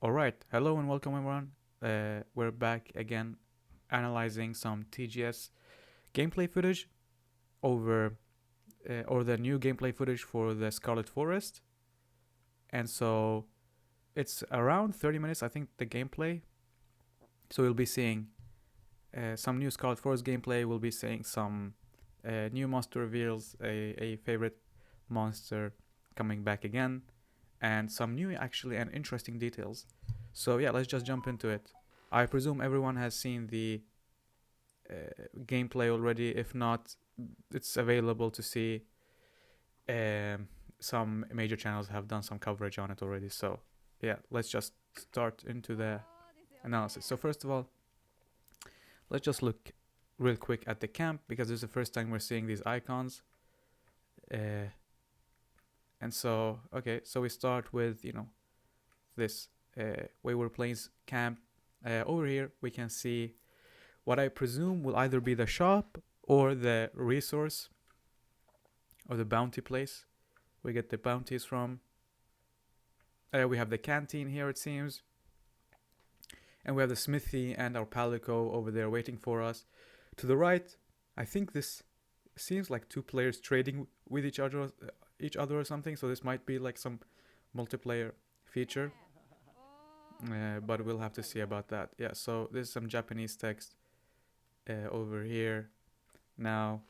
Alright, hello and welcome everyone. We're back again analyzing some TGS gameplay footage over, or the new gameplay footage for the Scarlet Forest. And so it's around 30 minutes, I think, the gameplay. So we'll be seeing some new Scarlet Forest gameplay, we'll be seeing some new monster reveals, a favorite monster coming back again, and some new actually and interesting details. So yeah, let's just jump into it. I presume everyone has seen the gameplay already. If not, it's available to see. Um, some major channels have done some coverage on it already. So yeah, let's just start into the analysis. So first of all, let's just look real quick at the camp because this is the first time we're seeing these icons. Uh, and so okay, so we start with this Wayward Plains camp. Over here we can see what I presume will either be the shop or the resource or the bounty place we get the bounties from. We have the canteen here, it seems. And we have the smithy and our palico over there waiting for us. To the right, I think this seems like two players trading with each other or something. So this might be like some multiplayer feature. But we'll have to see about that. Yeah, so there's some Japanese text over here. Now,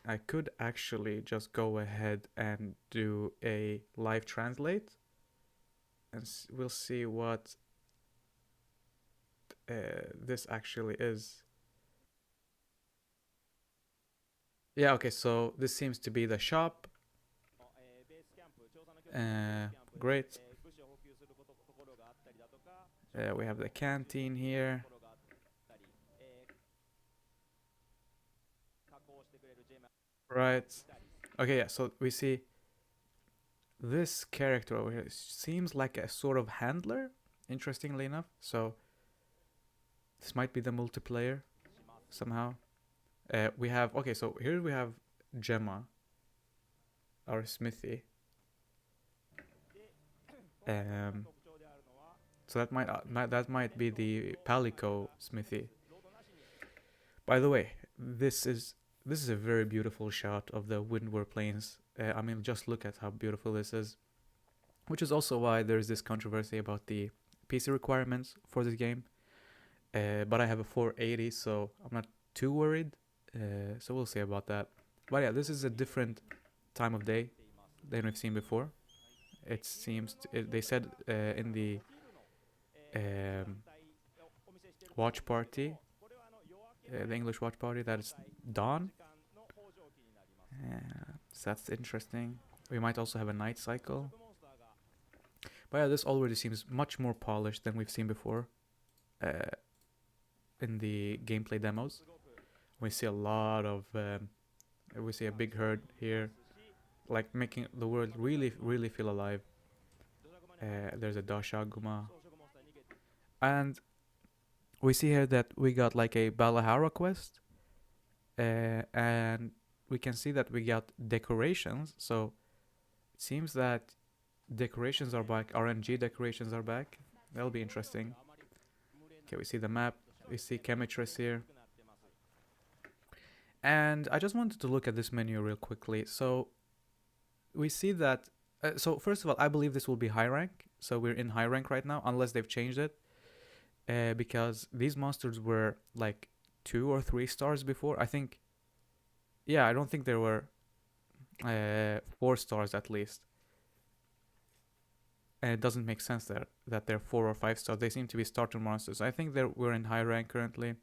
I could actually just go ahead and do a live translate, and we'll see what this actually is. Yeah, okay, so this seems to be the shop. Uh, Great. We have the canteen here. Right. Okay, yeah, so we see this character over here seems like a sort of handler, interestingly enough. So this might be the multiplayer somehow. We have, okay, so here we have Gemma, our smithy. Um, so that might be the Palico smithy. By the way, this is a very beautiful shot of the Windward Plains. I mean, just look at how beautiful this is. Which is also why there's this controversy about the PC requirements for this game. But I have a 480, so I'm not too worried. So we'll see about that. But yeah, this is a different time of day than we've seen before. It seems they said in the um, watch party, the English watch party, that it's dawn. So that's interesting. We might also have a night cycle. But yeah, this already seems much more polished than we've seen before in the gameplay demos. We see a lot of, we see a big herd here, like making the world really, really feel alive. There's a Dashaguma. And we see here that we got like a Balahara quest. And we can see that we got decorations. So it seems that decorations are back. RNG decorations are back. That'll be interesting. Okay, we see the map. We see Chemitress here. And I just wanted to look at this menu real quickly. So we see that. So first of all, I believe this will be high rank. So we're in high rank right now, unless they've changed it. Because these monsters were like 2 or 3 stars before. I think. Yeah, I don't think there were 4 stars at least. And it doesn't make sense that they're 4 or 5 stars. They seem to be starter monsters. I think we're in high rank currently.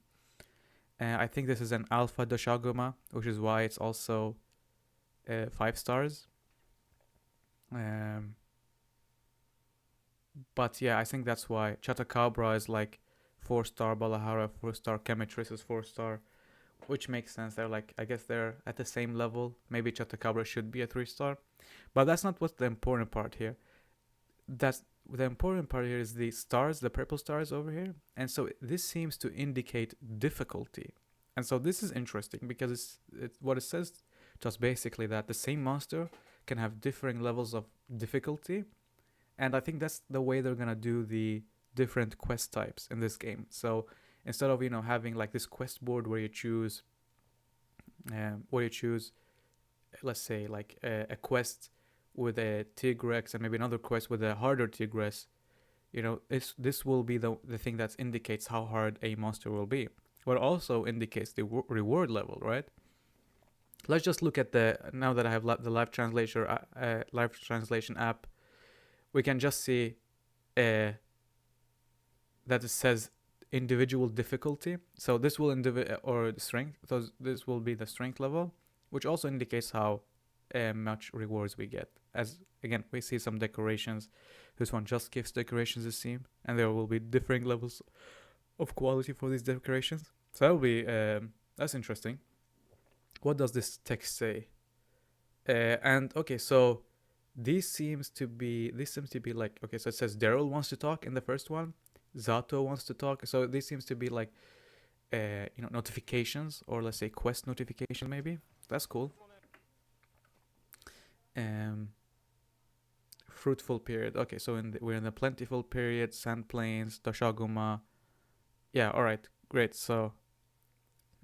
I think this is an alpha Doshaguma, which is why it's also 5 stars. But yeah, I think that's why Chatakabra is like 4-star, Balahara 4-star, Chemitress is 4-star, which makes sense. They're like, I guess they're at the same level. Maybe Chatakabra should be a 3-star, but that's not what's the important part here. That's the important part here is the stars, the purple stars over here, and so this seems to indicate difficulty. And so this is interesting because it's what it says, just basically that the same monster can have differing levels of difficulty. And I think that's the way they're gonna do the different quest types in this game. So instead of having like this quest board where you choose, let's say like a quest with a Tigrex and maybe another quest with a harder Tigrex, this will be the thing that indicates how hard a monster will be. What also indicates the reward level, right? Let's just look at now that I have the live translation app, we can just see that it says individual difficulty. So this will or strength. So this will be the strength level, which also indicates how much rewards we get. As again, we see some decorations. This one just gives decorations, it seems, and there will be differing levels of quality for these decorations. So that'll be that's interesting. What does this text say? And okay, so this seems to be like, okay, so it says Daryl wants to talk in the first one, Zato wants to talk. So this seems to be like notifications, or let's say quest notification maybe. That's cool. Fruitful period. Okay, so we're in the plentiful period, sand plains, Toshaguma. Yeah, all right, great. So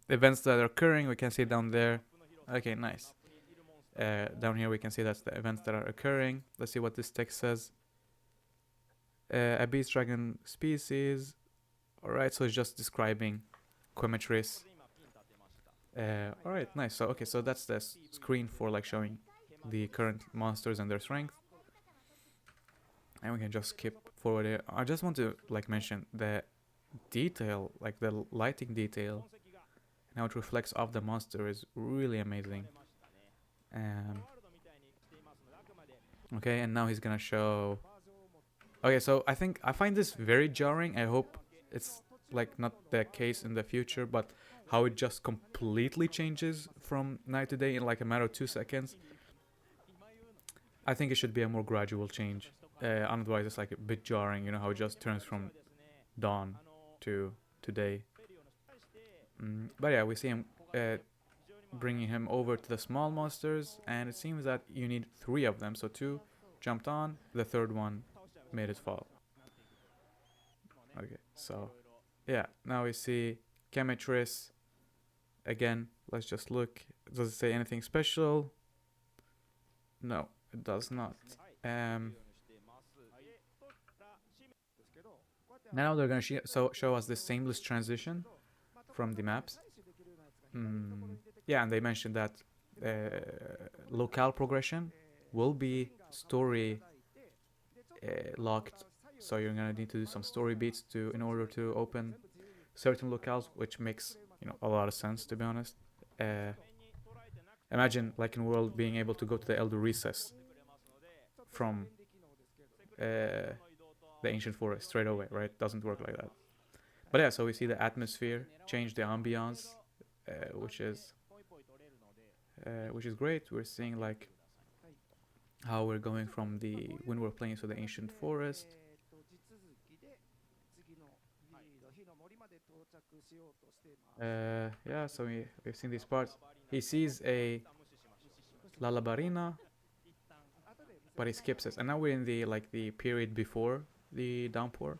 events that are occurring, we can see down there. Okay, nice. Down here we can see that's the events that are occurring. Let's see what this text says. A beast dragon species. Alright, so it's just describing Quemetris. Alright, nice. So okay, so that's the screen for like showing the current monsters and their strength. And we can just skip forward here. I just want to like mention the detail, like the lighting detail, and how it reflects off the monster is really amazing. Okay, and now he's gonna show. Okay, so I find this very jarring. I hope it's like not the case in the future, but how it just completely changes from night to day in like a matter of 2 seconds. I think it should be a more gradual change. Otherwise, it's like a bit jarring. How it just turns from dawn to day. But yeah, we see him bringing him over to the small monsters, and it seems that you need 3 of them. So 2 jumped on, the 3rd one made it fall. Okay, so yeah, now we see Chemetris. Again, let's just look. Does it say anything special? No, it does not. Now they're gonna show us the seamless transition from the maps. Yeah, and they mentioned that locale progression will be story locked, so you're gonna need to do some story beats in order to open certain locales, which makes a lot of sense, to be honest. Imagine like in World being able to go to the Elder Recess from the Ancient Forest straight away, right? Doesn't work like that. But yeah, so we see the atmosphere change, the ambiance, which is great. We're seeing like how we're going from when we're playing to the Ancient Forest. Yeah, so we've seen these parts. He sees a Lalabarina, but he skips it. And now we're in the period before the downpour.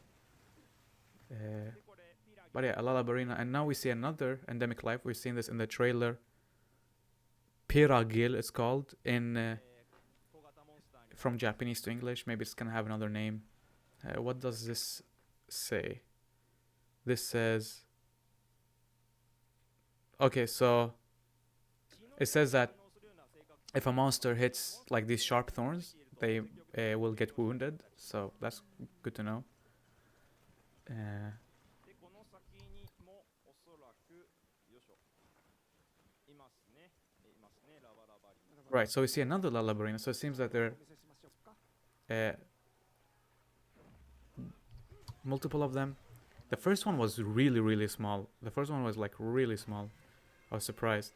But yeah, a Lalabarina. And now we see another endemic life. We've seen this in the trailer. Piragil, it's called in from Japanese to English. Maybe it's gonna have another name. What does this say? This says. Okay, so it says that if a monster hits like these sharp thorns, they will get wounded. So that's good to know. Right, so we see another Lalabarina. So it seems that there are multiple of them. The first one was really, really small. The first one was like really small. I was surprised.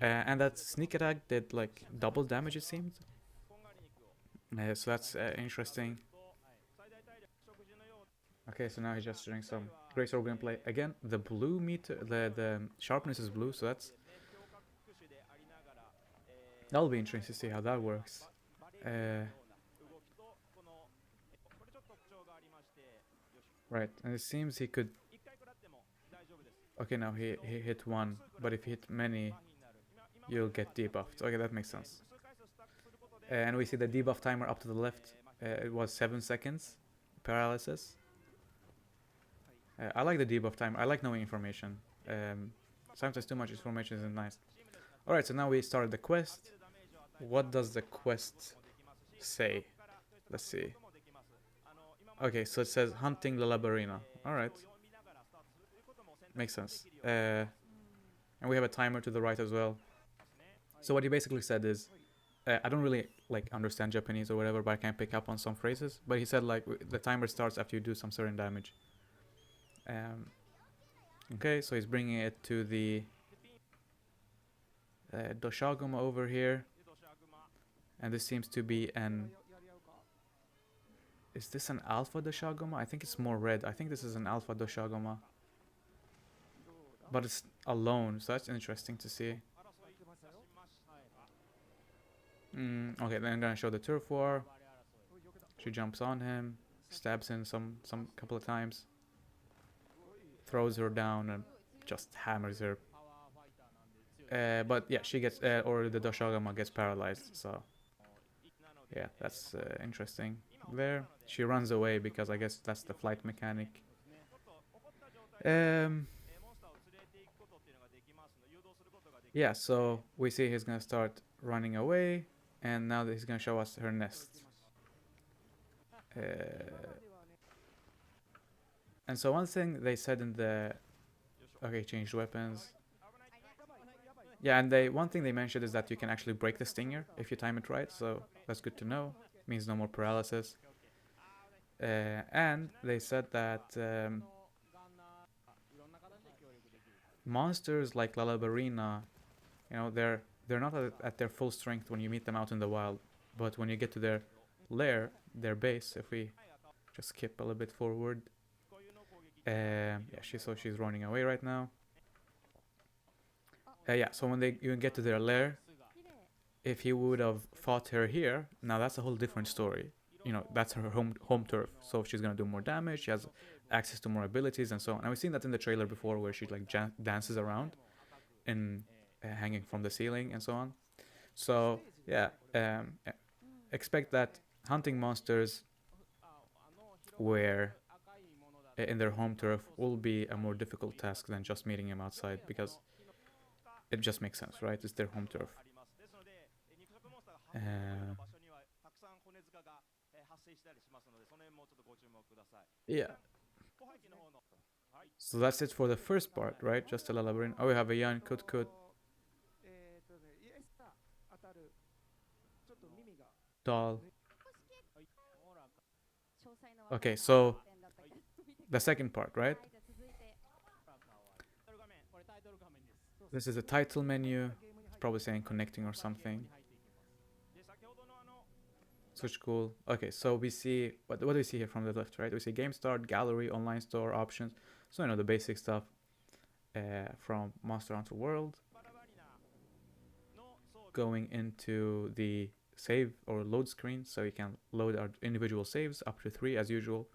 And that sneak attack did like double damage, it seemed. So that's interesting. Okay, so now he's just doing some great sword gameplay. Again, the blue meter, the sharpness is blue, so that'll be interesting to see how that works. Right, and it seems he could. Okay, now he hit one, but if he hit many, you'll get debuffed. Okay, that makes sense. And we see the debuff timer up to the left. It was 7 seconds. Paralysis. I like the debuff timer. I like knowing information. Sometimes too much information isn't nice. Alright, so now we started the quest. What does the quest say? Let's see. Okay, so it says hunting the Labarina. Alright. Makes sense. And we have a timer to the right as well. So what he basically said is, I don't really like understand Japanese or whatever, but I can pick up on some phrases. But he said like the timer starts after you do some certain damage. Okay, so he's bringing it to the Doshaguma over here, and this seems to be an. Is this an alpha Doshaguma? I think it's more red. I think this is an alpha Doshaguma, but it's alone, so that's interesting to see. Okay, then I'm gonna show the turf war. She jumps on him, stabs him some couple of times, throws her down, and just hammers her. But yeah, she gets, or the Doshagama gets paralyzed. So yeah, that's interesting. There, she runs away because I guess that's the flight mechanic. Yeah, so we see he's gonna start running away, and now that he's gonna show us her nest. And so one thing they said in the changed weapons. Yeah, and one thing they mentioned is that you can actually break the stinger if you time it right, so that's good to know. Means no more paralysis. And they said that monsters like Lalabarina, they're not at their full strength when you meet them out in the wild, but when you get to their lair, their base, if we just skip a little bit forward, yeah, she's running away right now. Yeah, so when you get to their lair, if he would have fought her here, now that's a whole different story. That's her home turf, so she's gonna do more damage. She has access to more abilities and so on. And we've seen that in the trailer before, where she like dances around and hanging from the ceiling and so on. So yeah, expect that hunting monsters where in their home turf will be a more difficult task than just meeting him outside, because it just makes sense, right? It's their home turf. Yeah. So that's it for the first part, right? Just a labyrinth. Oh, we have a Yan Kut Kut doll. Okay, so the second part, right? This is a title menu. It's probably saying connecting or something. Such cool. Okay, so we see what do we see here from the left, right? We see game start, gallery, online store, options. So the basic stuff from Monster Hunter World. Going into the save or load screen, so we can load our individual saves up to 3 as usual.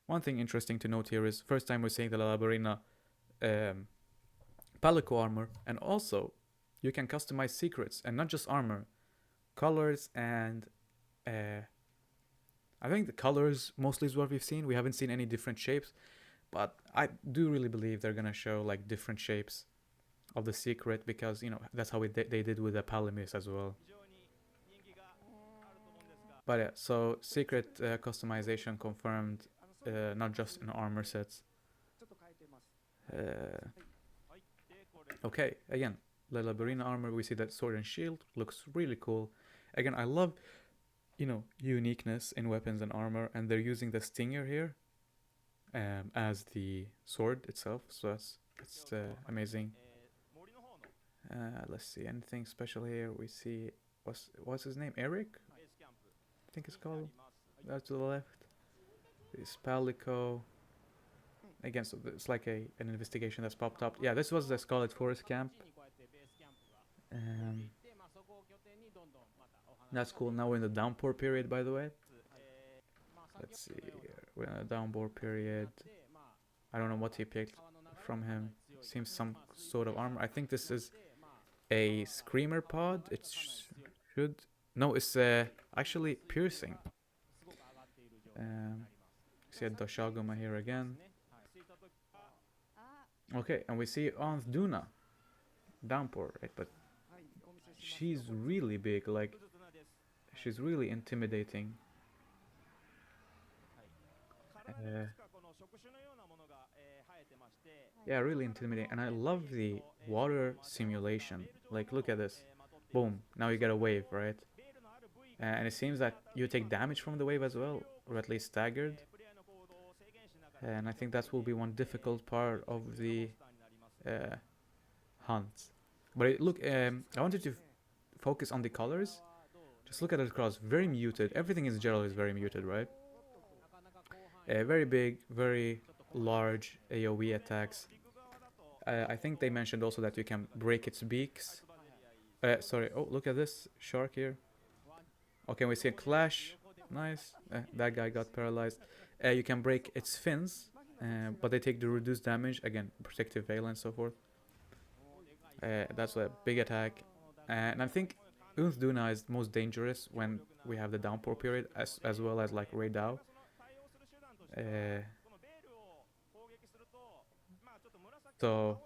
One thing interesting to note here is first time we're seeing the Labarina Palico armor, and also you can customize secrets and not just armor, colors, and I think the colors mostly is what we've seen. We haven't seen any different shapes, but I do really believe they're gonna show like different shapes of the secret, because that's how they did with the Palamis as well. But yeah, so secret customization confirmed, not just in armor sets. Okay, again, the Labarina armor, we see that sword and shield looks really cool. Again, I love uniqueness in weapons and armor, and they're using the stinger here as the sword itself, so that's amazing. Let's see, anything special here? We see what's his name? Eric, I think it's called. That's to the left. This Palico. Again, so it's like an investigation that's popped up. Yeah, this was the Scarlet Forest camp. That's cool. Now we're in the downpour period, by the way. Let's see here. We're in a downboard period. I don't know what he picked from him. Seems some sort of armor. I think this is a screamer pod. It should. No, it's actually piercing. See a Doshaguma here again. Okay, and we see Aunt Duna. Downpour, right? But she's really big. Like, she's really intimidating. Uh, yeah, really intimidating. And I love the water simulation. Like, look at this. Boom. Now you get a wave, right? And it seems that you take damage from the wave as well, or at least staggered. And I think that will be one difficult part of the uh, hunt. But look, I wanted to focus on the colors. Just look at it across. Very muted. Everything in general is very muted, right? Very big, very large AoE attacks. I think they mentioned also that you can break its beaks. Sorry. Oh, look at this shark here. Okay, we see a clash. Nice. That guy got paralyzed. You can break its fins, but they take the reduced damage. Again, protective veil and so forth. That's a big attack. And I think Duna is most dangerous when we have the downpour period, as well as like Rei Dao. So,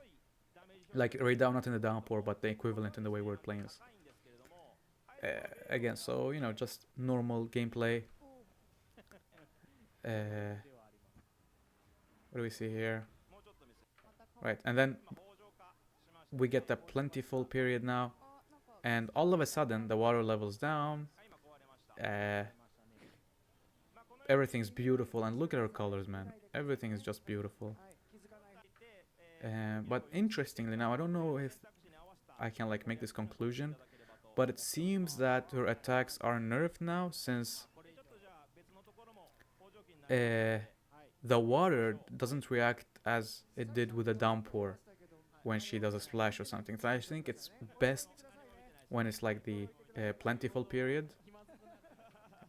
like Rei Dao not in the downpour, but the equivalent in the wayward plains. Again, so you know, just normal gameplay. What do we see here? Right, and then we get the plentiful period now, and all of a sudden the water levels down. Everything's beautiful, and look at our colors, man. Everything is just beautiful. But interestingly, now I don't know if I can like make this conclusion, but it seems that her attacks are nerfed now since the water doesn't react as it did with a downpour when she does a splash or something. So I think it's best when it's like the plentiful period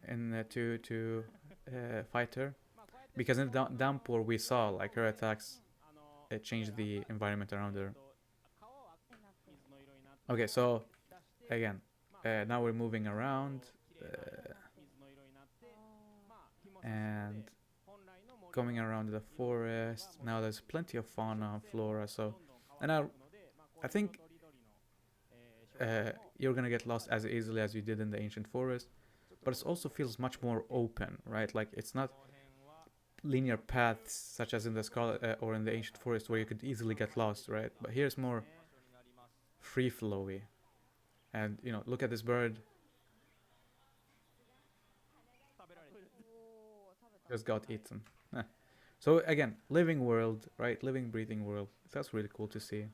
in to fight her, because in the downpour we saw like her attacks changed the environment around her. Okay, so again, now we're moving around and going around the forest. Now there's plenty of fauna and flora. So, and I think you're gonna get lost as easily as you did in the ancient forest, but it also feels much more open, right? Like it's not linear paths such as in the Scarlet or in the ancient forest where you could easily get lost, right? But here's more free flowy. And you know, look at this bird. Just got eaten. So again, living world, right? Living, breathing world. That's really cool to see.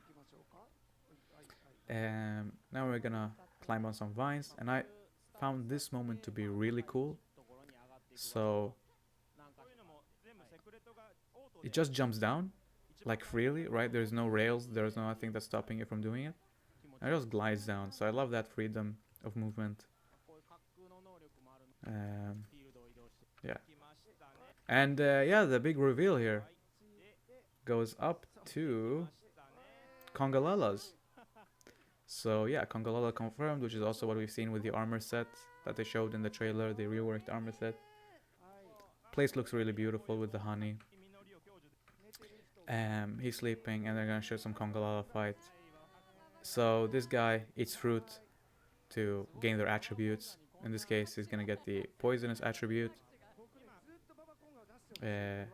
Now we're gonna climb on some vines, and I found this moment to be really cool. So it just jumps down, like freely, right? There's no rails, there's nothing that's stopping you from doing it. And it just glides down. So I love that freedom of movement. Yeah. And yeah, the big reveal here goes up to Congolalas. So yeah, Congalala confirmed, which is also what we've seen with the armor set that they showed in the trailer, the reworked armor set. Place looks really beautiful with the honey. He's sleeping, and they're gonna show some Congalala fight. So this guy eats fruit to gain their attributes. In this case, he's gonna get the poisonous attribute. Yeah,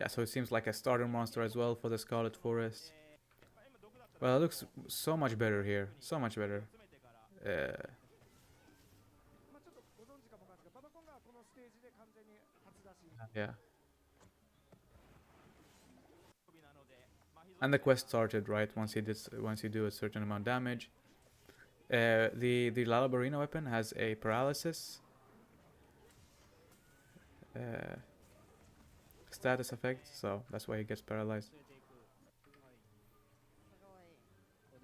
so it seems like a starter monster as well for the Scarlet Forest. Well, it looks so much better here. So much better. Yeah. And the quest started, right? Once you do a certain amount of damage. The Lalabarina weapon has a paralysis status effect, so that's why he gets paralyzed.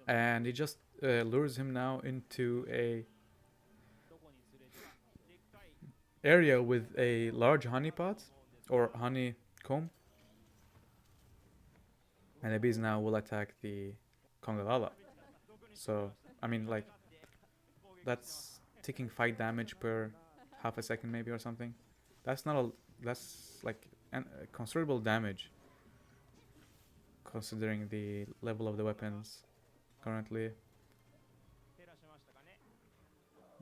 And he just lures him now into a area with a large honeypot or honeycomb, and the bees now will attack the Kongalala. So, I mean, like, that's taking 5 damage per half a second, maybe, or something. That's not a. That's like considerable damage considering the level of the weapons currently.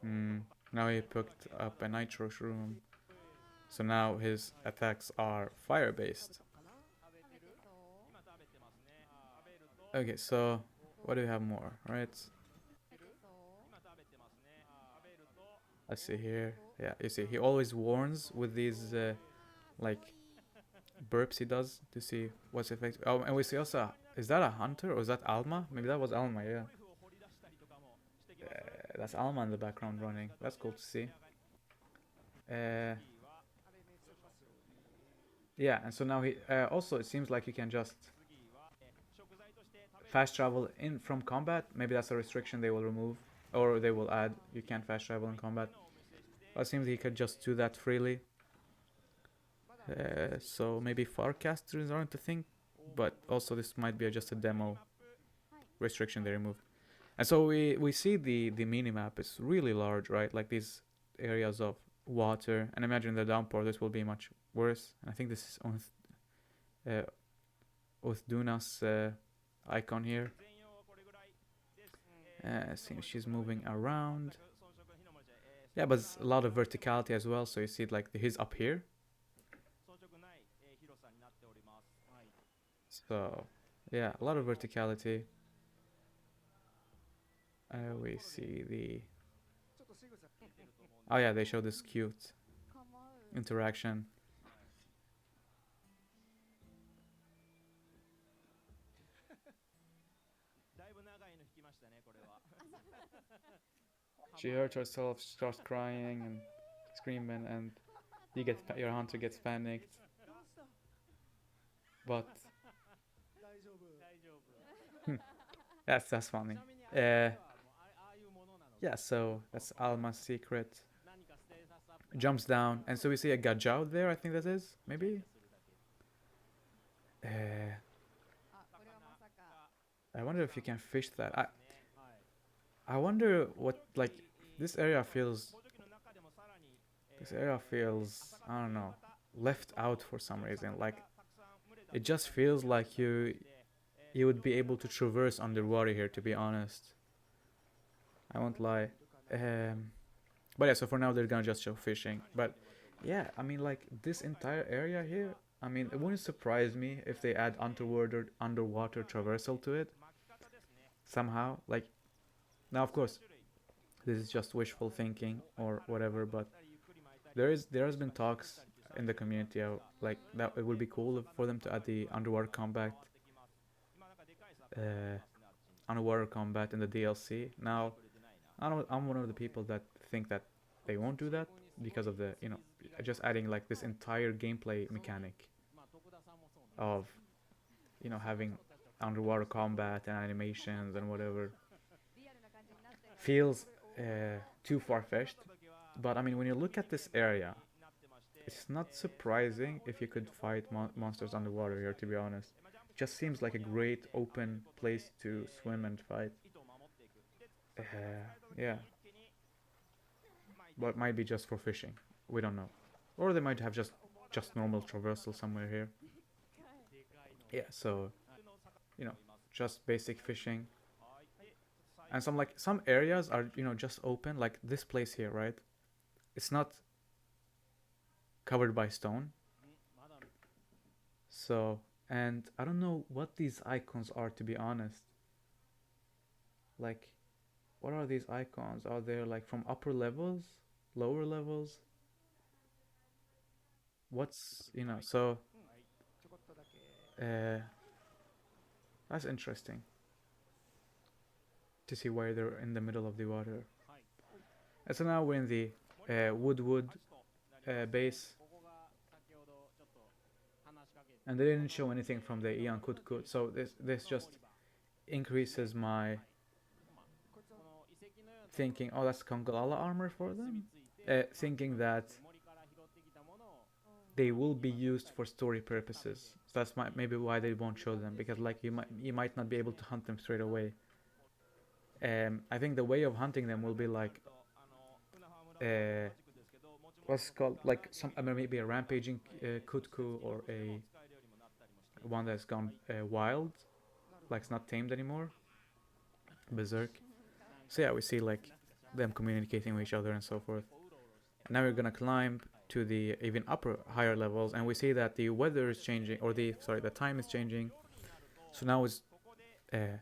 Mm, now he picked up a nitro shroom. So now his attacks are fire based. Okay, so what do we have more? Right? Let's see here. Yeah, you see, he always warns with these like burps he does to see what's effective. Oh, and we see also, is that a hunter or is that Alma? Maybe that was Alma, yeah. That's Alma in the background running. That's cool to see. Uh, yeah, and so now he also it seems like you can just fast travel in from combat. Maybe that's a restriction they will remove or they will add. You can't fast travel in combat. But it seems he could just do that freely. So maybe Farcasters aren't a thing, but also this might be just a demo restriction they removed. And so we see the mini map is really large, right? Like these areas of water, and imagine the downpour. This will be much worse. And I think this is on uh, Duna's icon here. Seems she's moving around. Yeah, but it's a lot of verticality as well. So you see, like he's up here. So yeah, a lot of verticality. We see the. Oh yeah, they show this cute interaction. She hurt herself, starts crying and screaming, and your hunter gets panicked. But that's funny. Uh, yeah, so that's Alma's secret. Jumps down, and so we see a Gajao there. I think that is maybe. Uh, I wonder if you can fish that. I wonder what like this area feels. This area feels I don't know left out for some reason. Like it just feels like you would be able to traverse underwater here. To be honest, I won't lie. Um, but yeah, so for now they're gonna just show fishing. But yeah, I mean like this entire area here. I mean, it wouldn't surprise me if they add underwater traversal to it somehow. Like now, of course, this is just wishful thinking or whatever, but there has been talks in the community of like that it would be cool for them to add the uh, underwater combat in the DLC. Now, I'm one of the people that think that they won't do that because of the just adding like this entire gameplay mechanic of having underwater combat and animations and whatever feels too far fetched. But I mean, when you look at this area, it's not surprising if you could fight monsters underwater here. To be honest, it just seems like a great open place to swim and fight. Uh, yeah, but it might be just for fishing. We don't know, or they might have just normal traversal somewhere here. Yeah, so you know, just basic fishing, and some areas are just open, like this place here, right? It's not covered by stone, so and I don't know what these icons are to be honest. Like, what are these icons? Are they like from upper levels, lower levels? What's so uh, that's interesting to see why they're in the middle of the water. And so now we're in the Woodwood base, and they didn't show anything from the Ian Kutkut, so this just increases my thinking. Oh, that's Kongalala armor for them. Thinking that they will be used for story purposes. So that's maybe why they won't show them, because like you might not be able to hunt them straight away. I think the way of hunting them will be like uh, what's it called, like some, I mean, maybe a rampaging kutku, or a one that's gone wild, like it's not tamed anymore, berserk. So yeah, we see like them communicating with each other and so forth. And now we're gonna climb to the even upper higher levels, and we see that the weather is changing, or the time is changing. So now it's uh,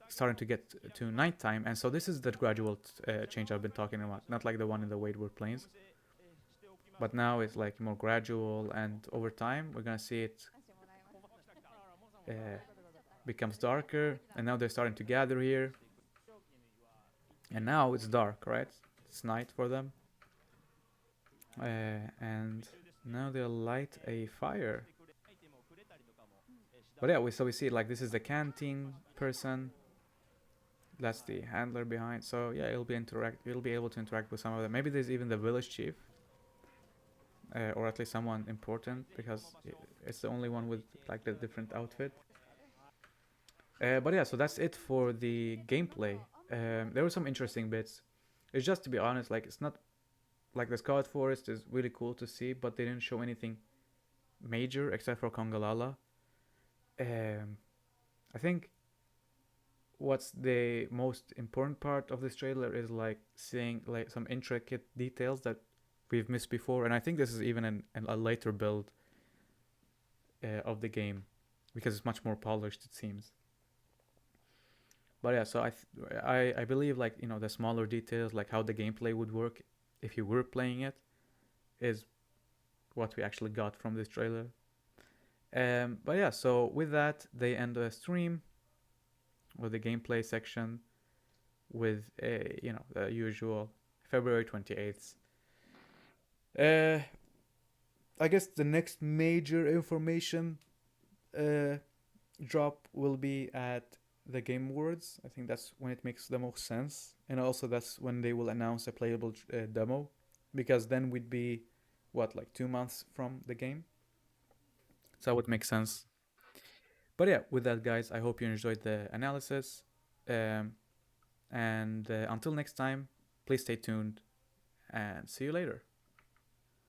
starting to get to nighttime, and so this is the gradual change I've been talking about, not like the one in the Wadeward Plains, but now it's like more gradual, and over time we're gonna see it uh, becomes darker, and now they're starting to gather here, and now it's dark, right? It's night for them, and now they'll light a fire. But yeah, we see like this is the canteen person. That's the handler behind. So yeah, It'll be able to interact with some of them. Maybe there's even the village chief, or at least someone important, because it's the only one with like the different outfit. But yeah, so that's it for the gameplay. There were some interesting bits. It's just, to be honest, like it's not like the Scarlet Forest is really cool to see, but they didn't show anything major except for Kongalala. Um, I think what's the most important part of this trailer is like seeing like some intricate details that we've missed before, and I think this is even a later build of the game, because it's much more polished, it seems. But yeah, so I believe, like, the smaller details, like how the gameplay would work if you were playing it, is what we actually got from this trailer. But yeah, so with that, they end the stream with the gameplay section with a the usual February 28th. Uh, I guess the next major information uh, drop will be at the Game Awards. I think that's when it makes the most sense, and also that's when they will announce a playable demo, because then we'd be what, like 2 months from the game, so that would make sense. But yeah, with that, guys, I hope you enjoyed the analysis, um, and until next time, please stay tuned and see you later.